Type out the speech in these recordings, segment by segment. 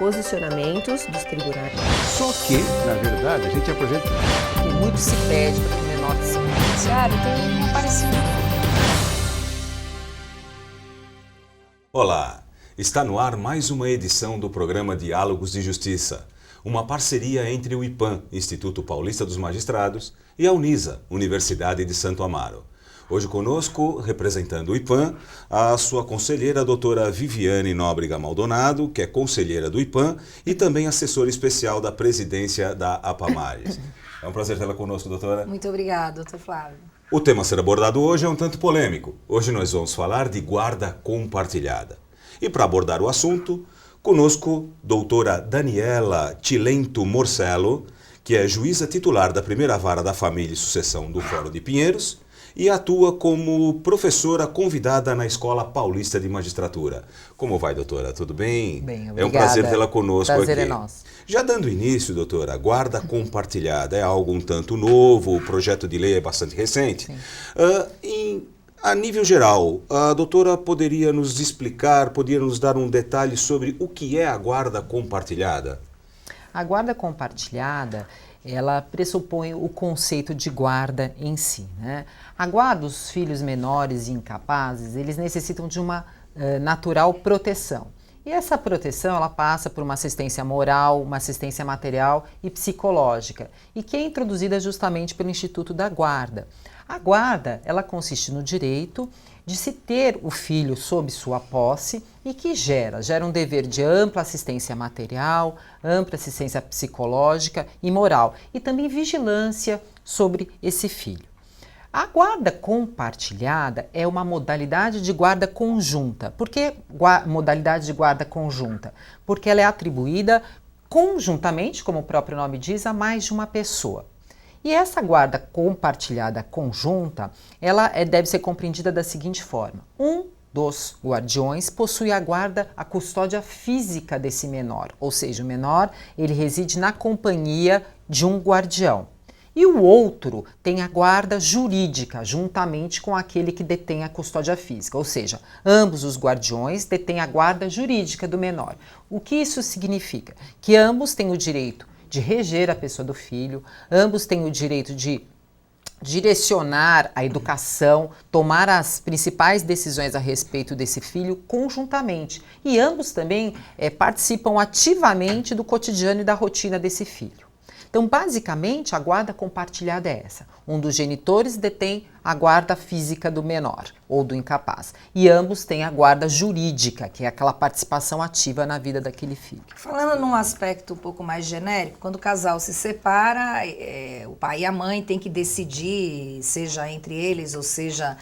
posicionamentos dos tribunais. Só que, na verdade, a gente apresenta... E muito se pede para que o menor se beneficiário tenha aparecido. Olá, está no ar mais uma edição do programa Diálogos de Justiça, uma parceria entre o IPAM, Instituto Paulista dos Magistrados, e a Unisa, Universidade de Santo Amaro. Hoje conosco, representando o IPAM, a sua conselheira, a doutora Viviane Nóbrega Maldonado, que é conselheira do IPAM e também assessora especial da presidência da APAMARES. É um prazer tê-la conosco, doutora. Muito obrigada, doutor Flávio. O tema a ser abordado hoje é um tanto polêmico. Hoje nós vamos falar de guarda compartilhada. E para abordar o assunto, conosco, doutora Daniela Tilento Morcello, que é juíza titular da primeira vara da família e sucessão do Fórum de Pinheiros e atua como professora convidada na Escola Paulista de Magistratura. Como vai, doutora? Tudo bem? Bem, obrigada. É um prazer tê-la conosco prazer aqui. É nosso. Já dando início, doutora, guarda compartilhada é algo um tanto novo, o projeto de lei é bastante recente. A nível geral, a doutora poderia nos explicar, poderia nos dar um detalhe sobre o que é a guarda compartilhada? A guarda compartilhada, ela pressupõe o conceito de guarda em si, né? A guarda dos filhos menores e incapazes, eles necessitam de uma natural proteção. E essa proteção, ela passa por uma assistência moral, uma assistência material e psicológica, e que é introduzida justamente pelo Instituto da Guarda. A guarda, ela consiste no direito de se ter o filho sob sua posse e que gera um dever de ampla assistência material, ampla assistência psicológica e moral, e também vigilância sobre esse filho. A guarda compartilhada é uma modalidade de guarda conjunta. Por que modalidade de guarda conjunta? Porque ela é atribuída conjuntamente, como o próprio nome diz, a mais de uma pessoa. E essa guarda compartilhada conjunta, ela deve ser compreendida da seguinte forma. Um dos guardiões possui a custódia física desse menor, ou seja, o menor ele reside na companhia de um guardião. E o outro tem a guarda jurídica, juntamente com aquele que detém a custódia física, ou seja, ambos os guardiões detêm a guarda jurídica do menor. O que isso significa? Que ambos têm o direito de reger a pessoa do filho, ambos têm o direito de direcionar a educação, tomar as principais decisões a respeito desse filho conjuntamente. E ambos também participam ativamente do cotidiano e da rotina desse filho. Então, basicamente, a guarda compartilhada é essa. Um dos genitores detém a guarda física do menor ou do incapaz. E ambos têm a guarda jurídica, que é aquela participação ativa na vida daquele filho. Falando num aspecto um pouco mais genérico, quando o casal se separa, o pai e a mãe têm que decidir, seja entre eles ou seja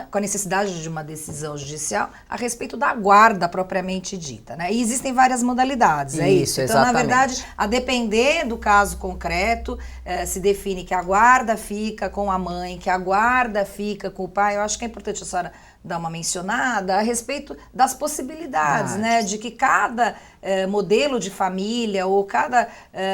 com a necessidade de uma decisão judicial a respeito da guarda propriamente dita, né? E existem várias modalidades, é isso? Então, exatamente. Na verdade, a depender do caso concreto, se define que a guarda fica com a mãe, que a guarda fica com o pai. Eu acho que é importante a senhora dar uma mencionada a respeito das possibilidades, né? De que cada modelo de família ou cada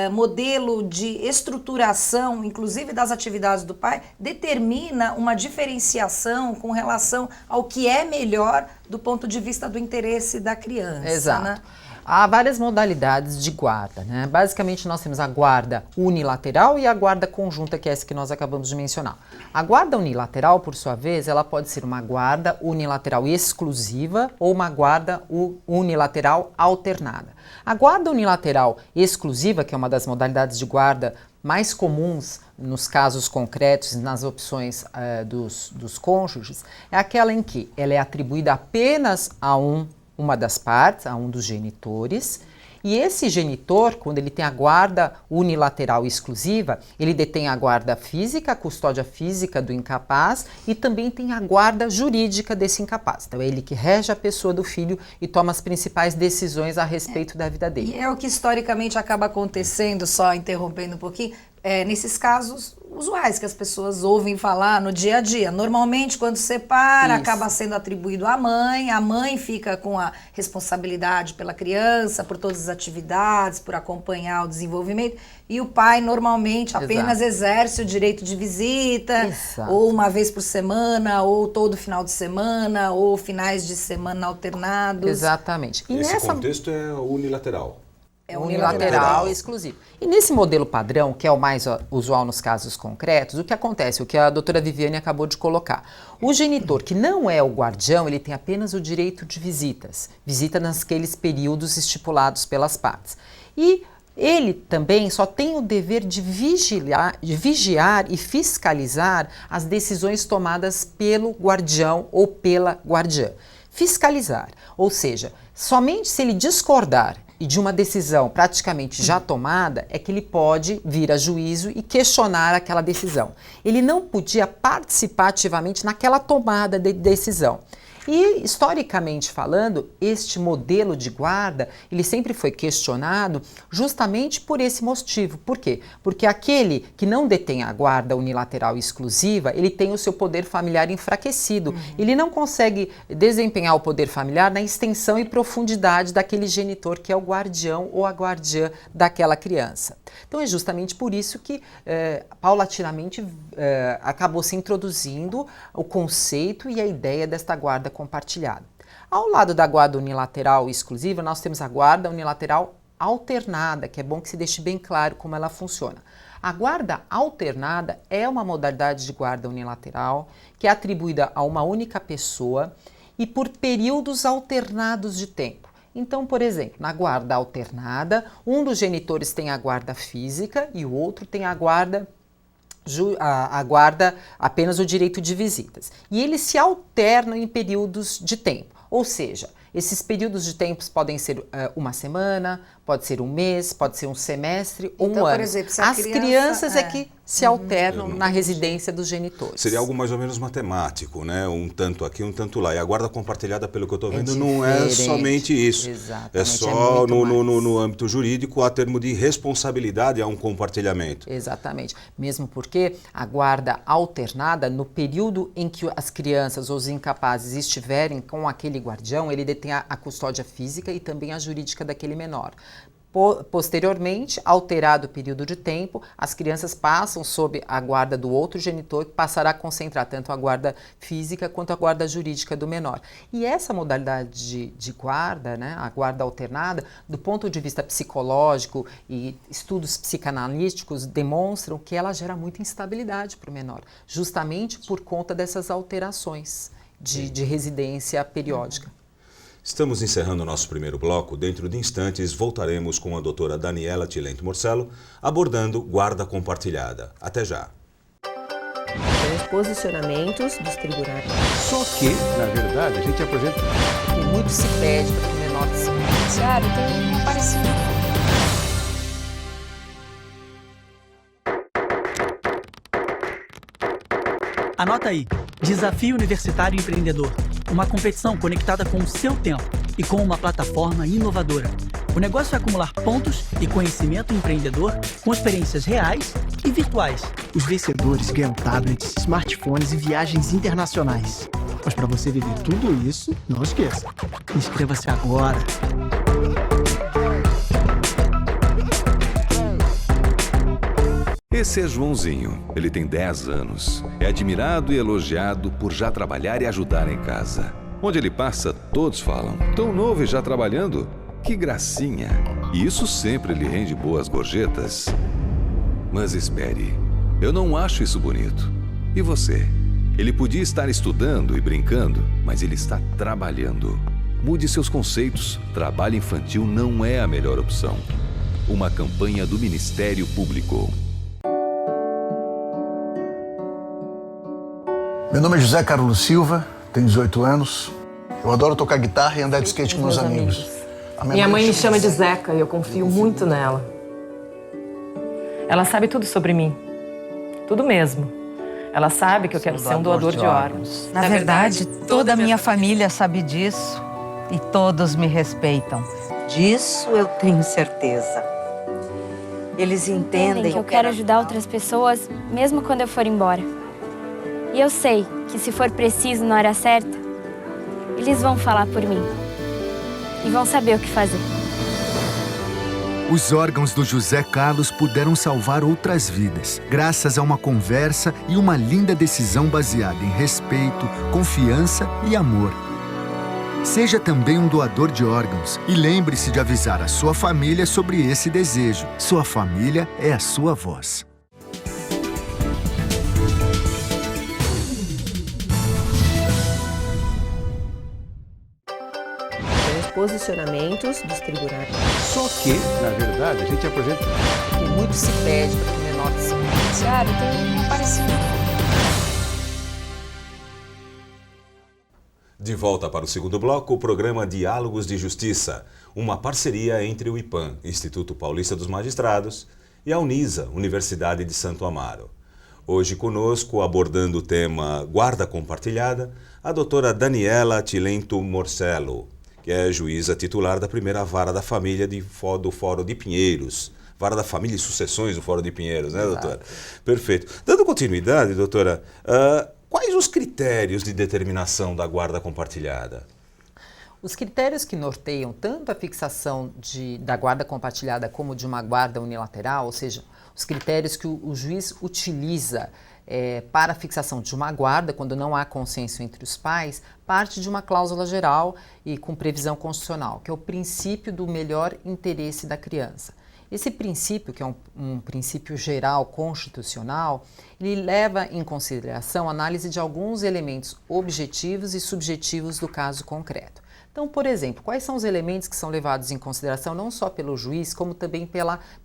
modelo de estruturação, inclusive das atividades do pai, determina uma diferenciação com relação ao que é melhor do ponto de vista do interesse da criança. Exato. Né? Há várias modalidades de guarda, né? Basicamente, nós temos a guarda unilateral e a guarda conjunta, que é essa que nós acabamos de mencionar. A guarda unilateral, por sua vez, ela pode ser uma guarda unilateral exclusiva ou uma guarda unilateral alternada. A guarda unilateral exclusiva, que é uma das modalidades de guarda mais comuns nos casos concretos, nas opções dos cônjuges, é aquela em que ela é atribuída apenas a uma das partes, a um dos genitores, e esse genitor, quando ele tem a guarda unilateral exclusiva, ele detém a guarda física, a custódia física do incapaz e também tem a guarda jurídica desse incapaz. Então é ele que rege a pessoa do filho e toma as principais decisões a respeito da vida dele. E é o que historicamente acaba acontecendo, só interrompendo um pouquinho, nesses casos usuais que as pessoas ouvem falar no dia a dia. Normalmente, quando separa, Isso. acaba sendo atribuído à mãe. A mãe fica com a responsabilidade pela criança, por todas as atividades, por acompanhar o desenvolvimento. E o pai, normalmente, apenas exerce o direito de visita, Exato. ou uma vez por semana, ou todo final de semana, ou finais de semana alternados. Exatamente. E Esse nessa contexto é unilateral. É unilateral e exclusivo. E nesse modelo padrão, que é o mais usual nos casos concretos, o que acontece? O que a doutora Viviane acabou de colocar. O genitor, que não é o guardião, ele tem apenas o direito de visitas. Visita naqueles períodos estipulados pelas partes. E ele também só tem o dever de vigiar e fiscalizar as decisões tomadas pelo guardião ou pela guardiã. Fiscalizar, ou seja, somente se ele discordar e de uma decisão praticamente já tomada, é que ele pode vir a juízo e questionar aquela decisão. Ele não podia participar ativamente naquela tomada de decisão. E, historicamente falando, este modelo de guarda, ele sempre foi questionado justamente por esse motivo. Por quê? Porque aquele que não detém a guarda unilateral exclusiva, ele tem o seu poder familiar enfraquecido. Ele não consegue desempenhar o poder familiar na extensão e profundidade daquele genitor que é o guardião ou a guardiã daquela criança. Então, é justamente por isso que, paulatinamente, acabou se introduzindo o conceito e a ideia desta guarda compartilhada. Ao lado da guarda unilateral exclusiva, nós temos a guarda unilateral alternada, que é bom que se deixe bem claro como ela funciona. A guarda alternada é uma modalidade de guarda unilateral que é atribuída a uma única pessoa e por períodos alternados de tempo. Então, por exemplo, na guarda alternada, um dos genitores tem a guarda física e o outro tem a guarda apenas o direito de visitas. E eles se alternam em períodos de tempo. Ou seja, esses períodos de tempos podem ser uma semana, pode ser um mês, pode ser um semestre ou Então, um ano. por exemplo, se As crianças é que se alternam Eu não na residência dos genitores. Seria algo mais ou menos matemático, né? Um tanto aqui, um tanto lá. E a guarda compartilhada, pelo que eu estou vendo, não é diferente. somente isso. Exatamente, É só muito mais. no âmbito jurídico, a termo de responsabilidade, há um compartilhamento. Exatamente. Mesmo porque a guarda alternada, no período em que as crianças ou os incapazes estiverem com aquele guardião, ele detém a custódia física e também a jurídica daquele menor. Posteriormente, alterado o período de tempo, as crianças passam sob a guarda do outro genitor, que passará a concentrar tanto a guarda física quanto a guarda jurídica do menor. E essa modalidade de guarda, né, a guarda alternada, do ponto de vista psicológico e estudos psicanalíticos demonstram que ela gera muita instabilidade para o menor, justamente por conta dessas alterações de residência periódica. Estamos encerrando o nosso primeiro bloco. Dentro de instantes, voltaremos com a doutora Daniela Tilento Morcello, abordando guarda compartilhada. Até já. Os posicionamentos dos tribunais. Só que, na verdade, a gente apresenta E muito se pede para que o menor se Judiciário tem aparecido. Anota aí, Desafio Universitário Empreendedor. Uma competição conectada com o seu tempo e com uma plataforma inovadora. O negócio é acumular pontos e conhecimento empreendedor com experiências reais e virtuais. Os vencedores ganham tablets, smartphones e viagens internacionais. Mas para você viver tudo isso, não esqueça. Inscreva-se agora. Esse é Joãozinho. Ele tem 10 anos. É admirado e elogiado por já trabalhar e ajudar em casa. Onde ele passa, todos falam: tão novo e já trabalhando? Que gracinha! E isso sempre lhe rende boas gorjetas. Mas espere, eu não acho isso bonito. E você? Ele podia estar estudando e brincando, mas ele está trabalhando. Mude seus conceitos. Trabalho infantil não é a melhor opção. Uma campanha do Ministério Público. Meu nome é José Carlos Silva, tenho 18 anos. Eu adoro tocar guitarra e andar de skate com meus amigos. Minha mãe me chama de Zeca e eu confio muito nela. Ela sabe tudo sobre mim. Tudo mesmo. Ela sabe que eu quero ser um doador de órgãos. Na verdade, toda a minha família sabe disso e todos me respeitam. Disso eu tenho certeza. Eles entendem que eu quero ajudar outras pessoas, mesmo quando eu for embora. E eu sei que se for preciso na hora certa, eles vão falar por mim. E vão saber o que fazer. Os órgãos do José Carlos puderam salvar outras vidas, graças a uma conversa e uma linda decisão baseada em respeito, confiança e amor. Seja também um doador de órgãos e lembre-se de avisar a sua família sobre esse desejo. Sua família é a sua voz. Posicionamentos dos tribunais. Só que, na verdade, a gente apresenta... Muito se pede para que o menor se Tiara, tem um parecido. De volta para o segundo bloco, o programa Diálogos de Justiça, uma parceria entre o IPAM, Instituto Paulista dos Magistrados, e a Unisa, Universidade de Santo Amaro. Hoje conosco, abordando o tema Guarda Compartilhada, a doutora Daniela Tilento Morcello, que é juíza titular da primeira vara da família do Fórum de Pinheiros. Vara da Família e Sucessões do Fórum de Pinheiros, né, doutora? Perfeito. Dando continuidade, doutora, quais os critérios de determinação da guarda compartilhada? Os critérios que norteiam tanto a fixação da guarda compartilhada como de uma guarda unilateral, ou seja, os critérios que o juiz utiliza para a fixação de uma guarda, quando não há consenso entre os pais, parte de uma cláusula geral e com previsão constitucional, que é o princípio do melhor interesse da criança. Esse princípio, que é um princípio geral constitucional, ele leva em consideração a análise de alguns elementos objetivos e subjetivos do caso concreto. Então, por exemplo, quais são os elementos que são levados em consideração não só pelo juiz, como também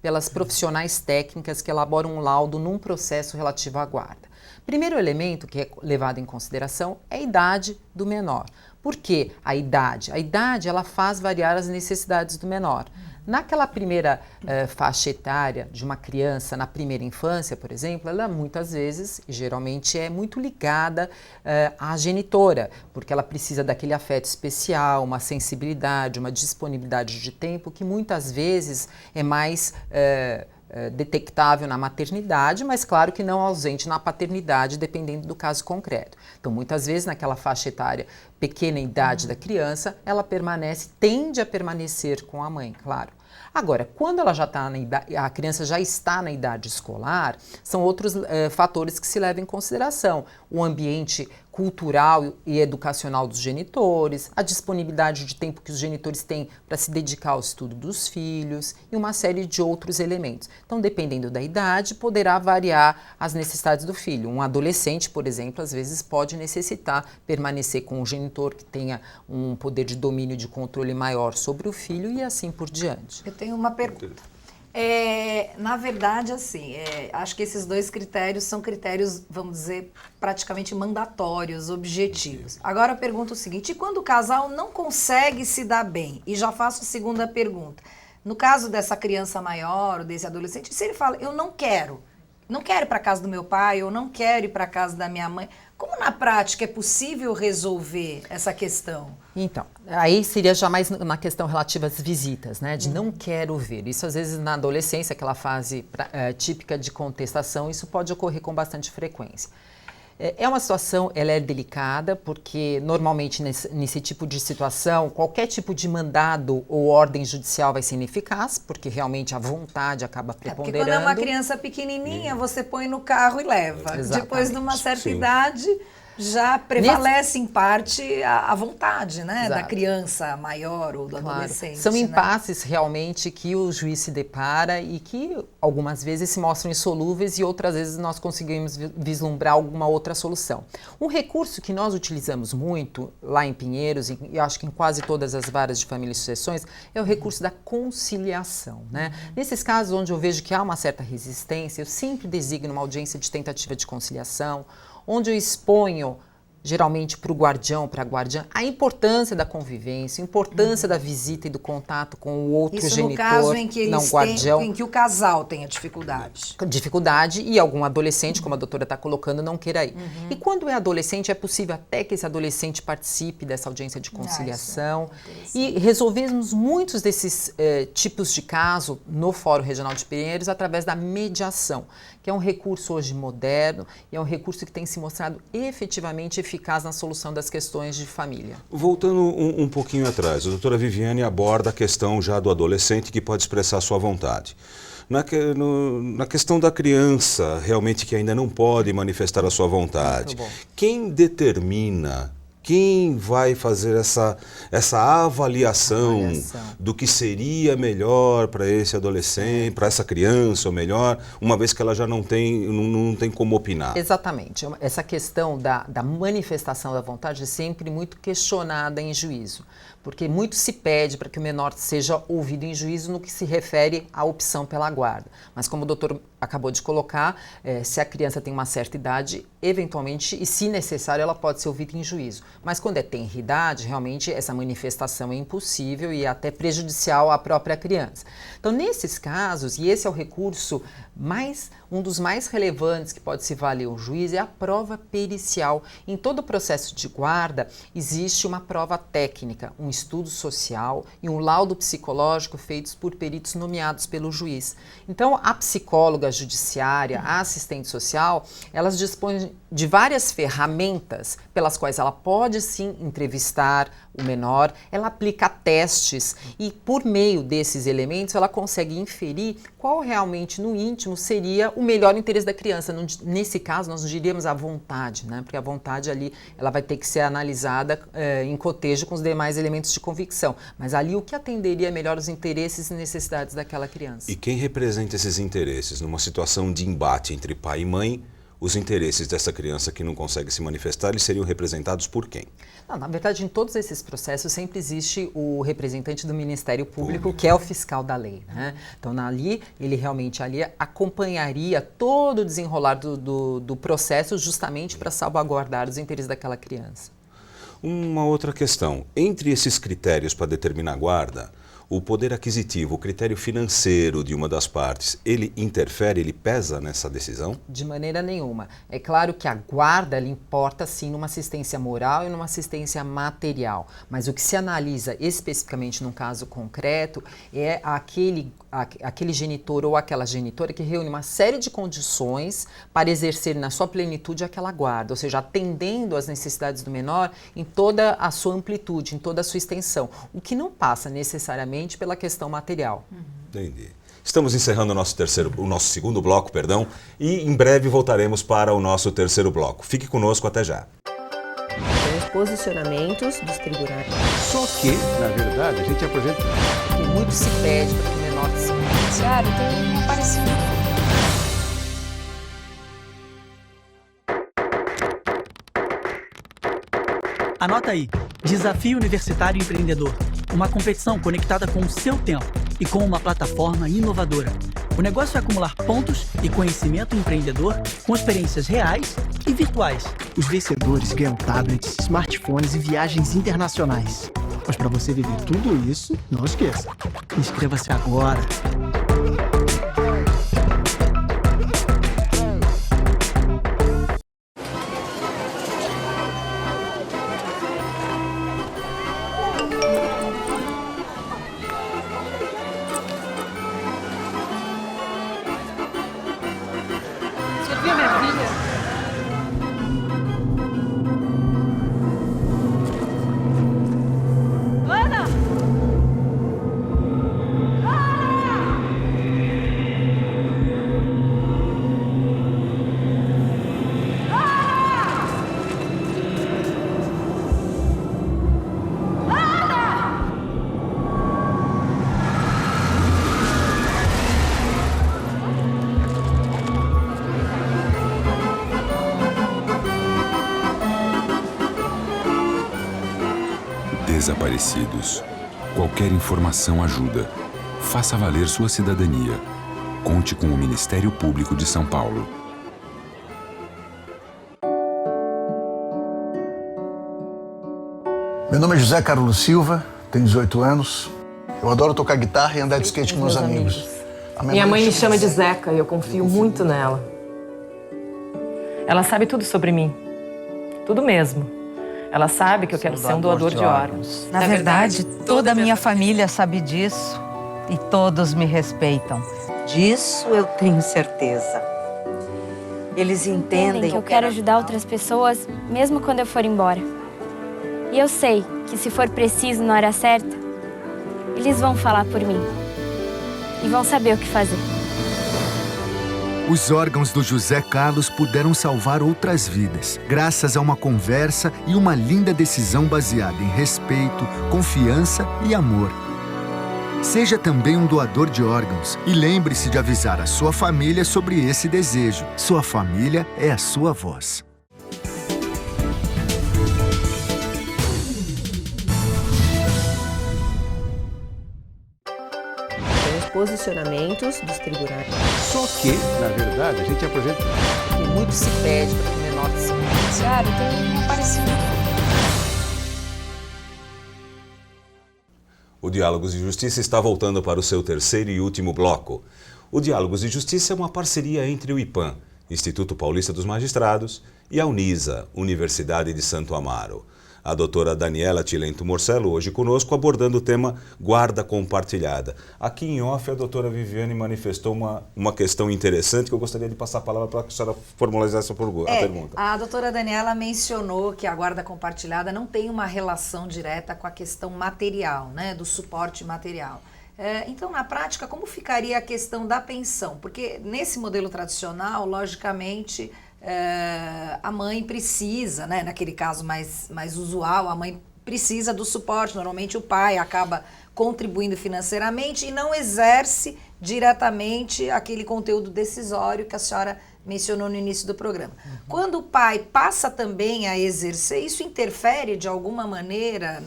pelas profissionais técnicas que elaboram um laudo num processo relativo à guarda? Primeiro elemento que é levado em consideração é a idade do menor. Por que a idade? A idade ela faz variar as necessidades do menor. Naquela primeira faixa etária de uma criança, na primeira infância, por exemplo, ela muitas vezes, geralmente, é muito ligada à genitora, porque ela precisa daquele afeto especial, uma sensibilidade, uma disponibilidade de tempo que muitas vezes é mais detectável na maternidade, mas claro que não ausente na paternidade, dependendo do caso concreto. Então, muitas vezes, naquela faixa etária, pequena idade da criança, ela tende a permanecer com a mãe, claro. Agora, quando ela já está a criança já está na idade escolar, são outros fatores que se levam em consideração. O ambiente cultural e educacional dos genitores, a disponibilidade de tempo que os genitores têm para se dedicar ao estudo dos filhos e uma série de outros elementos. Então, dependendo da idade, poderá variar as necessidades do filho. Um adolescente, por exemplo, às vezes pode necessitar permanecer com o genitor que tenha um poder de domínio e de controle maior sobre o filho e assim por diante. Eu tenho uma pergunta. Na verdade, assim, acho que esses dois critérios são critérios, vamos dizer, praticamente mandatórios, objetivos. Agora eu pergunto o seguinte, e quando o casal não consegue se dar bem? E já faço a segunda pergunta. No caso dessa criança maior, ou desse adolescente, se ele fala, eu não quero ir para casa do meu pai, eu não quero ir para casa da minha mãe, como na prática é possível resolver essa questão? Então, aí seria já mais na questão relativa às visitas, né? De não quero ver. Isso às vezes na adolescência, aquela fase típica de contestação, isso pode ocorrer com bastante frequência. É uma situação, ela é delicada, porque normalmente nesse tipo de situação, qualquer tipo de mandado ou ordem judicial vai ser ineficaz, porque realmente a vontade acaba preponderando. Porque quando é uma criança pequenininha, você põe no carro e leva. Exatamente. Depois de uma certa idade, já prevalece em parte a vontade, né, da criança maior ou do adolescente. São impasses realmente que o juiz se depara e que algumas vezes se mostram insolúveis e outras vezes nós conseguimos vislumbrar alguma outra solução. Um recurso que nós utilizamos muito lá em Pinheiros, e eu acho que em quase todas as varas de família e sucessões, é o recurso da conciliação, né? Nesses casos onde eu vejo que há uma certa resistência, eu sempre designo uma audiência de tentativa de conciliação, onde eu exponho geralmente para o guardião, para a guardiã, a importância da convivência, a importância da visita e do contato com o outro Isso genitor, no caso em que não guardião. em que o casal tenha dificuldade. Dificuldade e algum adolescente, como a doutora está colocando, não queira ir. E quando é adolescente, é possível até que esse adolescente participe dessa audiência de conciliação. E resolvemos muitos desses tipos de caso no Fórum Regional de Pinheiros através da mediação, que é um recurso hoje moderno e é um recurso que tem se mostrado efetivamente eficaz na solução das questões de família. Voltando um pouquinho atrás, a doutora Viviane aborda a questão já do adolescente que pode expressar sua vontade. Na questão da criança, realmente que ainda não pode manifestar a sua vontade, quem determina, quem vai fazer essa avaliação do que seria melhor para esse adolescente, para essa criança, ou melhor, uma vez que ela já não tem como opinar? Exatamente. Essa questão da manifestação da vontade é sempre muito questionada em juízo, porque muito se pede para que o menor seja ouvido em juízo no que se refere à opção pela guarda. Mas como o doutor acabou de colocar, se a criança tem uma certa idade, eventualmente, e se necessário, ela pode ser ouvida em juízo. Mas quando é tenra idade, realmente essa manifestação é impossível e até prejudicial à própria criança. Então, nesses casos, e esse é o recurso um dos mais relevantes que pode se valer o juiz, é a prova pericial. Em todo o processo de guarda, existe uma prova técnica, um estudo social e um laudo psicológico feitos por peritos nomeados pelo juiz. Então, a psicóloga judiciária, a assistente social, elas dispõem de várias ferramentas pelas quais ela pode sim entrevistar o menor, ela aplica testes e por meio desses elementos ela consegue inferir qual realmente no íntimo seria o melhor interesse da criança. Nesse caso nós diríamos a vontade, né? Porque a vontade ali ela vai ter que ser analisada em cotejo com os demais elementos de convicção, mas ali o que atenderia melhor os interesses e necessidades daquela criança. E quem representa esses interesses numa situação de embate entre pai e mãe? Os interesses dessa criança que não consegue se manifestar, eles seriam representados por quem? Não, na verdade, em todos esses processos sempre existe o representante do Ministério Público, que é o fiscal da lei, né? Então, ele realmente acompanharia todo o desenrolar do processo justamente para salvaguardar os interesses daquela criança. Uma outra questão, entre esses critérios para determinar a guarda, o poder aquisitivo, o critério financeiro de uma das partes, ele interfere, ele pesa nessa decisão? De maneira nenhuma. É claro que a guarda ela importa sim numa assistência moral e numa assistência material, mas o que se analisa especificamente num caso concreto é aquele genitor ou aquela genitora que reúne uma série de condições para exercer na sua plenitude aquela guarda, ou seja, atendendo às necessidades do menor em toda a sua amplitude, em toda a sua extensão, o que não passa necessariamente pela questão material. Entendi. Estamos encerrando o nosso segundo bloco, e em breve voltaremos para o nosso terceiro bloco. Fique conosco, até já. Os posicionamentos dos tribunais. Só que, na verdade, a gente apresenta... E muito se pede para que o menor se... Claro, tem uma parecida. Anota aí, Desafio Universitário Empreendedor, uma competição conectada com o seu tempo e com uma plataforma inovadora. O negócio é acumular pontos e conhecimento empreendedor com experiências reais e virtuais. Os vencedores ganham tablets, smartphones e viagens internacionais. Mas para você viver tudo isso, não esqueça, inscreva-se agora. Desaparecidos. Qualquer informação ajuda. Faça valer sua cidadania. Conte com o Ministério Público de São Paulo. Meu nome é José Carlos Silva, tenho 18 anos. Eu adoro tocar guitarra e andar de skate com meus amigos. Minha mãe me chama de Zeca e eu confio muito nela. Ela sabe tudo sobre mim. Tudo mesmo. Ela sabe que eu quero ser um doador de órgãos. Na verdade, toda a minha família sabe disso e todos me respeitam. Disso eu tenho certeza. Eles entendem que eu quero ajudar outras pessoas, mesmo quando eu for embora. E eu sei que se for preciso na hora certa, eles vão falar por mim. E vão saber o que fazer. Os órgãos do José Carlos puderam salvar outras vidas, graças a uma conversa e uma linda decisão baseada em respeito, confiança e amor. Seja também um doador de órgãos e lembre-se de avisar a sua família sobre esse desejo. Sua família é a sua voz. Posicionamentos dos tribunais. Só que, na verdade, a gente apresenta... E muito se pede para que o menor se Judiciário tem um parecido. O Diálogos de Justiça está voltando para o seu terceiro e último bloco. O Diálogos de Justiça é uma parceria entre o IPAM, Instituto Paulista dos Magistrados, e a Unisa, Universidade de Santo Amaro. A doutora Daniela Tilento Morcello, hoje conosco, abordando o tema guarda compartilhada. Aqui em off, a doutora Viviane manifestou uma questão interessante que eu gostaria de passar a palavra para que a senhora formalizasse a pergunta. A doutora Daniela mencionou que a guarda compartilhada não tem uma relação direta com a questão material, né, do suporte material. Então, na prática, como ficaria a questão da pensão? Porque nesse modelo tradicional, logicamente... a mãe precisa, né, naquele caso mais usual, a mãe precisa do suporte. Normalmente o pai acaba contribuindo financeiramente e não exerce diretamente aquele conteúdo decisório que a senhora mencionou no início do programa. Quando o pai passa também a exercer, isso interfere de alguma maneira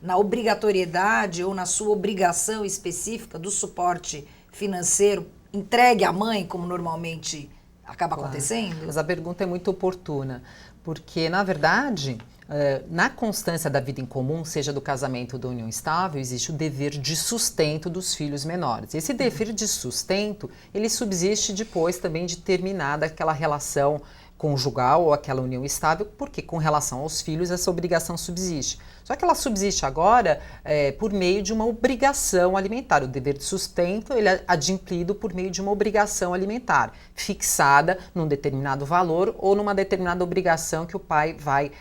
na obrigatoriedade ou na sua obrigação específica do suporte financeiro entregue à mãe, como normalmente acaba acontecendo? Mas a pergunta é muito oportuna, porque, na verdade, na constância da vida em comum, seja do casamento ou da união estável, existe o dever de sustento dos filhos menores. Esse dever de sustento, ele subsiste depois também de terminada aquela relação conjugal ou aquela união estável, porque com relação aos filhos essa obrigação subsiste. Só que ela subsiste agora por meio de uma obrigação alimentar. O dever de sustento ele é adimplido por meio de uma obrigação alimentar, fixada num determinado valor ou numa determinada obrigação que o pai vai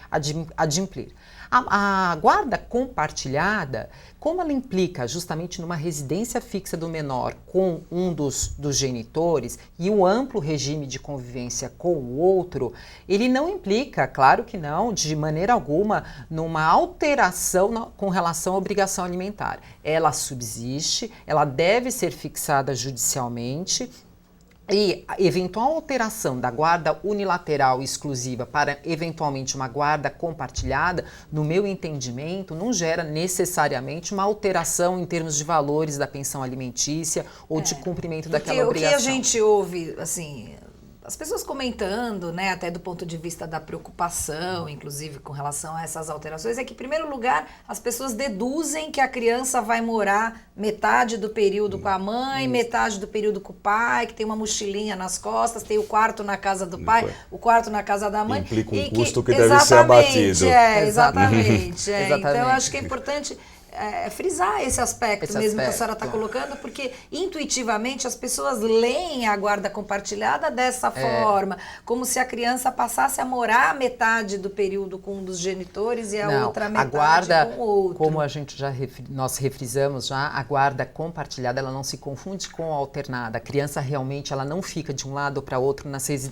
adimplir. A guarda compartilhada, como ela implica justamente numa residência fixa do menor com um dos genitores e um amplo regime de convivência com o outro, ele não implica, claro que não, de maneira alguma, numa alteração com relação à obrigação alimentar. Ela subsiste, ela deve ser fixada judicialmente. E a eventual alteração da guarda unilateral exclusiva para eventualmente uma guarda compartilhada, no meu entendimento, não gera necessariamente uma alteração em termos de valores da pensão alimentícia ou de cumprimento daquela obrigação. O que a gente ouve, assim, as pessoas comentando, né, até do ponto de vista da preocupação, inclusive com relação a essas alterações, é que, em primeiro lugar, as pessoas deduzem que a criança vai morar metade do período com a mãe, metade do período com o pai, que tem uma mochilinha nas costas, tem o quarto na casa do pai, o quarto na casa da mãe. Implica um custo que deve ser abatido. Exatamente. Então, eu acho que é importante frisar esse aspecto que a senhora está colocando, porque intuitivamente as pessoas leem a guarda compartilhada dessa forma, como se a criança passasse a morar metade do período com um dos genitores e a outra metade com o outro. Como a gente nós refrisamos já, a guarda compartilhada ela não se confunde com a alternada. A criança realmente ela não fica de um lado para outro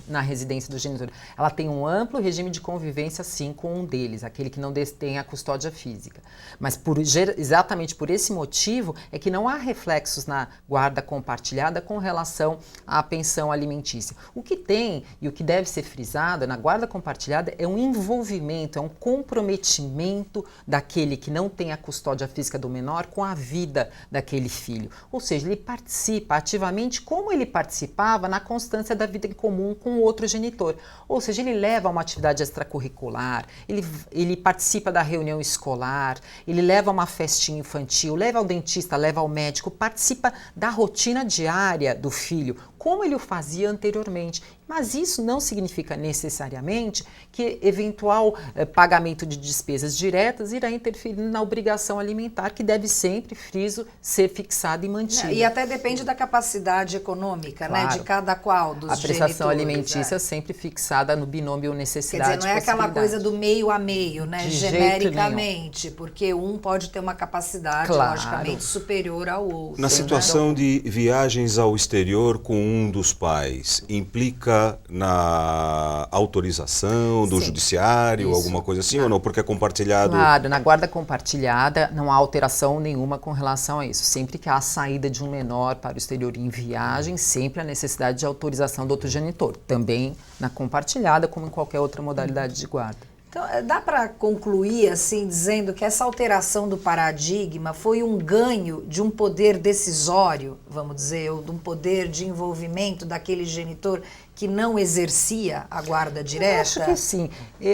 na residência do genitor. Ela tem um amplo regime de convivência sim com um deles, aquele que não detém a custódia física. Mas por exatamente por esse motivo é que não há reflexos na guarda compartilhada com relação à pensão alimentícia. O que tem e o que deve ser frisado na guarda compartilhada é um envolvimento, é um comprometimento daquele que não tem a custódia física do menor com a vida daquele filho. Ou seja, ele participa ativamente como ele participava na constância da vida em comum com o outro genitor. Ou seja, ele leva a uma atividade extracurricular, ele participa da reunião escolar, ele leva a uma festinha infantil, leva ao dentista, leva ao médico, participa da rotina diária do filho, como ele o fazia anteriormente. Mas isso não significa necessariamente que eventual pagamento de despesas diretas irá interferir na obrigação alimentar, que deve sempre, friso, ser fixada e mantida. E até depende da capacidade econômica, claro, né, de cada qual dos genitores. A prestação alimentícia é sempre fixada no binômio necessidade. Quer dizer, não é aquela coisa do meio a meio, né, de genericamente, porque um pode ter uma capacidade, claro, logicamente, superior ao outro. Na situação de viagens ao exterior com um dos pais, implica na autorização do judiciário, isso, alguma coisa assim, ou não? Porque é compartilhado? Claro, na guarda compartilhada não há alteração nenhuma com relação a isso. Sempre que há a saída de um menor para o exterior em viagem, sempre há necessidade de autorização do outro genitor. Também na compartilhada, como em qualquer outra modalidade de guarda. Então, dá para concluir assim, dizendo que essa alteração do paradigma foi um ganho de um poder decisório, vamos dizer, ou de um poder de envolvimento daquele genitor que não exercia a guarda direta? Eu acho que sim.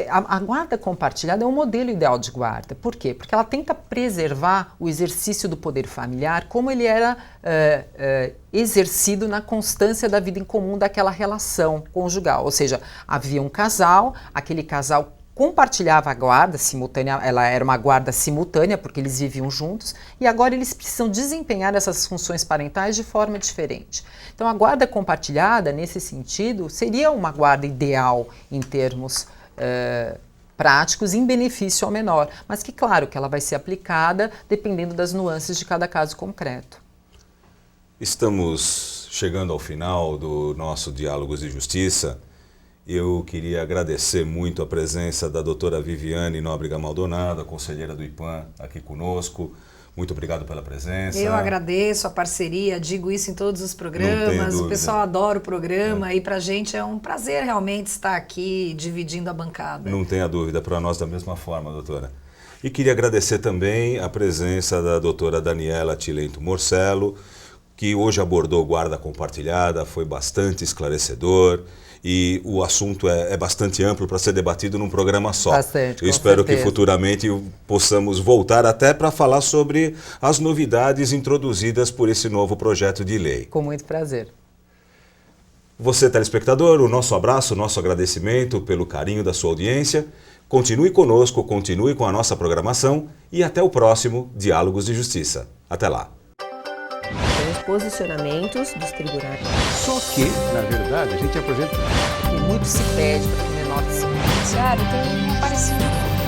A guarda compartilhada é um modelo ideal de guarda. Por quê? Porque ela tenta preservar o exercício do poder familiar como ele era exercido na constância da vida em comum daquela relação conjugal. Ou seja, havia um casal, aquele casal compartilhava a guarda simultânea, ela era uma guarda simultânea porque eles viviam juntos e agora eles precisam desempenhar essas funções parentais de forma diferente. Então a guarda compartilhada, nesse sentido, seria uma guarda ideal em termos práticos em benefício ao menor, mas que claro que ela vai ser aplicada dependendo das nuances de cada caso concreto. Estamos chegando ao final do nosso Diálogos de Justiça. Eu queria agradecer muito a presença da doutora Viviane Nóbrega Maldonado, a conselheira do IPAM, aqui conosco. Muito obrigado pela presença. Eu agradeço a parceria, digo isso em todos os programas, o pessoal adora o programa e pra gente é um prazer realmente estar aqui dividindo a bancada. Não tenha dúvida, para nós da mesma forma, doutora. E queria agradecer também a presença da doutora Daniela Tilento Morcello, que hoje abordou guarda compartilhada, foi bastante esclarecedor. E o assunto é bastante amplo para ser debatido num programa só. Bastante, eu espero que futuramente possamos voltar até para falar sobre as novidades introduzidas por esse novo projeto de lei. Com muito prazer. Você, telespectador, o nosso abraço, o nosso agradecimento pelo carinho da sua audiência. Continue conosco, continue com a nossa programação e até o próximo Diálogos de Justiça. Até lá. Os posicionamentos dos tribunais. Só que, na verdade, a gente apresenta... E muito se pede para que o menor se... Claro, tem um parecido.